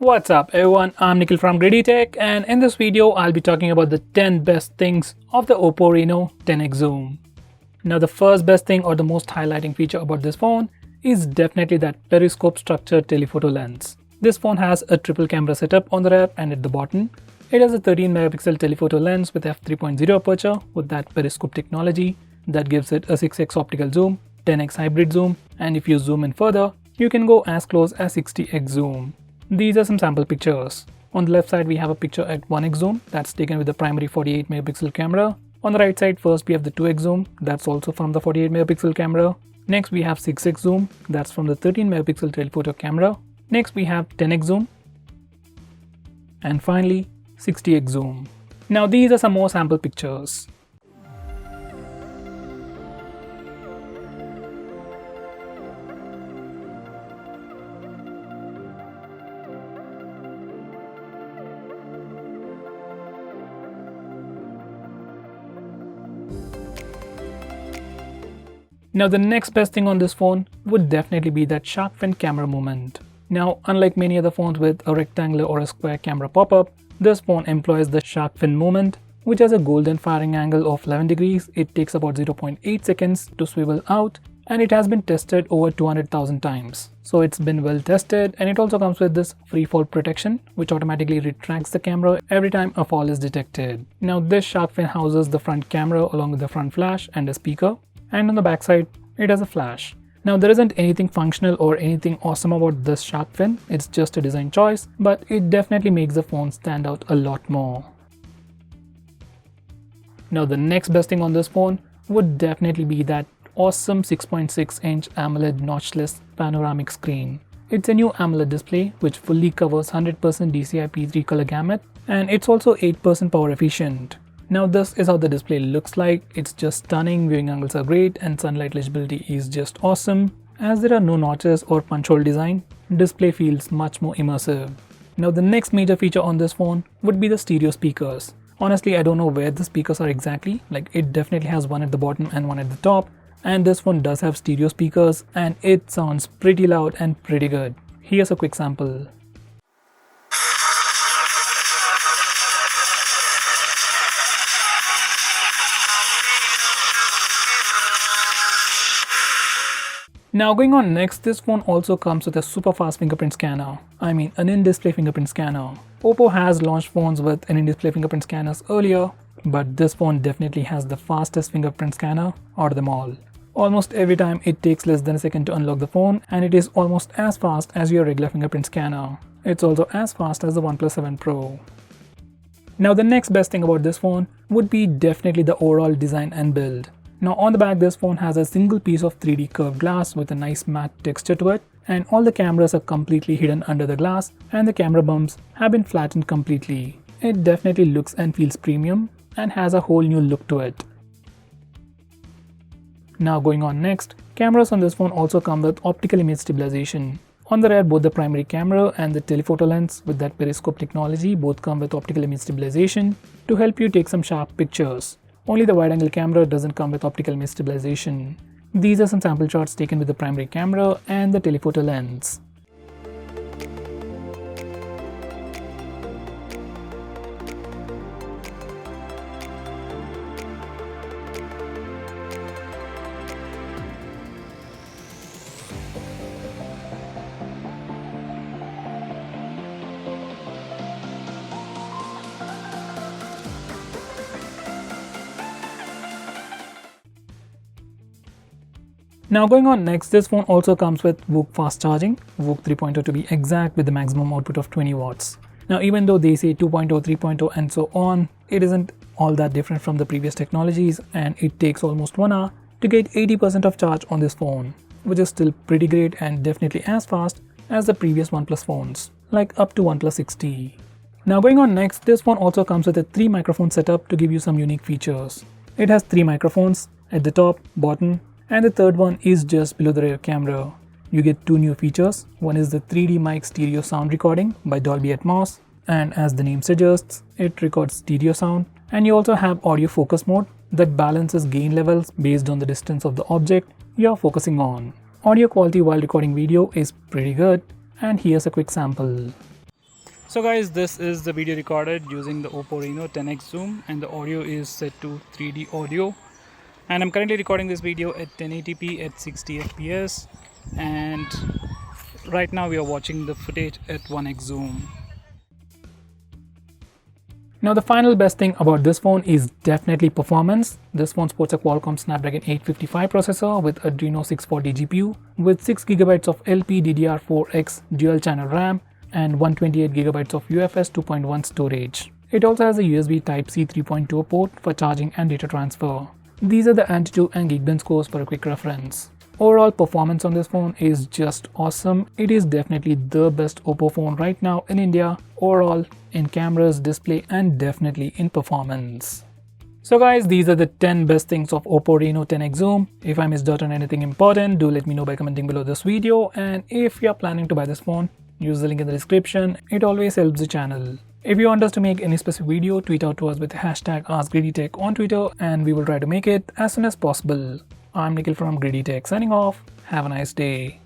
What's up everyone, I'm Nikhil from GreedyTech, and in this video I'll be talking about the 10 best things of the Oppo Reno 10x zoom. Now the first best thing or the most highlighting feature about this phone is definitely that periscope structured telephoto lens. This phone has a triple camera setup on the rear and at the bottom. It has a 13 megapixel telephoto lens with f3.0 aperture with that periscope technology that gives it a 6x optical zoom, 10x hybrid zoom, and if you zoom in further, you can go as close as 60x zoom. These are some sample pictures. On the left side we have a picture at 1x zoom that's taken with the primary 48 megapixel camera. On the right side first we have the 2x zoom that's also from the 48 megapixel camera. Next we have 6x zoom that's from the 13 megapixel telephoto camera. Next we have 10x zoom. And finally 60x zoom. Now these are some more sample pictures. Now the next best thing on this phone would definitely be that shark fin camera movement. Now unlike many other phones with a rectangular or a square camera pop-up, this phone employs the shark fin movement, which has a golden firing angle of 11 degrees. It takes about 0.8 seconds to swivel out, and it has been tested over 200,000 times. So it's been well tested, and it also comes with this free fall protection which automatically retracts the camera every time a fall is detected. Now this shark fin houses the front camera along with the front flash and a speaker. And on the back side, it has a flash. Now there isn't anything functional or anything awesome about this shark fin, it's just a design choice, but it definitely makes the phone stand out a lot more. Now the next best thing on this phone would definitely be that awesome 6.6-inch AMOLED notchless panoramic screen. It's a new AMOLED display which fully covers 100% DCI-P3 color gamut, and it's also 8% power efficient. Now this is how the display looks like. It's just stunning, viewing angles are great, and sunlight legibility is just awesome. As there are no notches or punch hole design, display feels much more immersive. Now the next major feature on this phone would be the stereo speakers. Honestly, I don't know where the speakers are exactly, like it definitely has one at the bottom and one at the top, and this phone does have stereo speakers and it sounds pretty loud and pretty good. Here's a quick sample. Now going on next, this phone also comes with a super fast fingerprint scanner. I mean an in-display fingerprint scanner. Oppo has launched phones with an in-display fingerprint scanners earlier, but this phone definitely has the fastest fingerprint scanner out of them all. Almost every time it takes less than a second to unlock the phone, and it is almost as fast as your regular fingerprint scanner. It's also as fast as the OnePlus 7 Pro. Now the next best thing about this phone would be definitely the overall design and build. Now on the back, this phone has a single piece of 3D curved glass with a nice matte texture to it, and all the cameras are completely hidden under the glass, and the camera bumps have been flattened completely. It definitely looks and feels premium and has a whole new look to it. Now going on next, cameras on this phone also come with optical image stabilization. On the rear, both the primary camera and the telephoto lens with that periscope technology both come with optical image stabilization to help you take some sharp pictures. Only the wide-angle camera doesn't come with optical image stabilization. These are some sample shots taken with the primary camera and the telephoto lens. Now going on next, this phone also comes with VOOC fast charging, VOOC 3.0 to be exact, with the maximum output of 20 watts. Now even though they say 2.0, 3.0 and so on, it isn't all that different from the previous technologies, and it takes almost 1 hour to get 80% of charge on this phone, which is still pretty great and definitely as fast as the previous OnePlus phones, like up to OnePlus 6T. Now going on next, this phone also comes with a 3 microphone setup to give you some unique features. It has 3 microphones at the top, bottom, and the third one is just below the rear camera. You get 2 new features. One is the 3D mic stereo sound recording by Dolby Atmos, and as the name suggests, it records stereo sound. And you also have audio focus mode that balances gain levels based on the distance of the object you're focusing on. Audio quality while recording video is pretty good, and here's a quick sample. So guys, this is the video recorded using the Oppo Reno 10x zoom, and the audio is set to 3D audio. And I'm currently recording this video at 1080p at 60 fps, and right now we are watching the footage at 1x zoom. Now the final best thing about this phone is definitely performance. This phone sports a Qualcomm Snapdragon 855 processor with Adreno 640 GPU with 6GB of LPDDR4X dual channel RAM and 128GB of UFS 2.1 storage. It also has a USB Type-C 3.2 port for charging and data transfer. These are the Antutu and Geekbench scores for a quick reference. Overall performance on this phone is just awesome. It is definitely the best Oppo phone right now in India, overall, in cameras, display, and definitely in performance. So guys, these are the 10 best things of Oppo Reno 10x zoom. If I missed out on anything important, do let me know by commenting below this video, and if you are planning to buy this phone, use the link in the description. It always helps the channel. If you want us to make any specific video, tweet out to us with the hashtag AskGreedyTech on Twitter, and we will try to make it as soon as possible. I'm Nikhil from GreedyTech signing off. Have a nice day.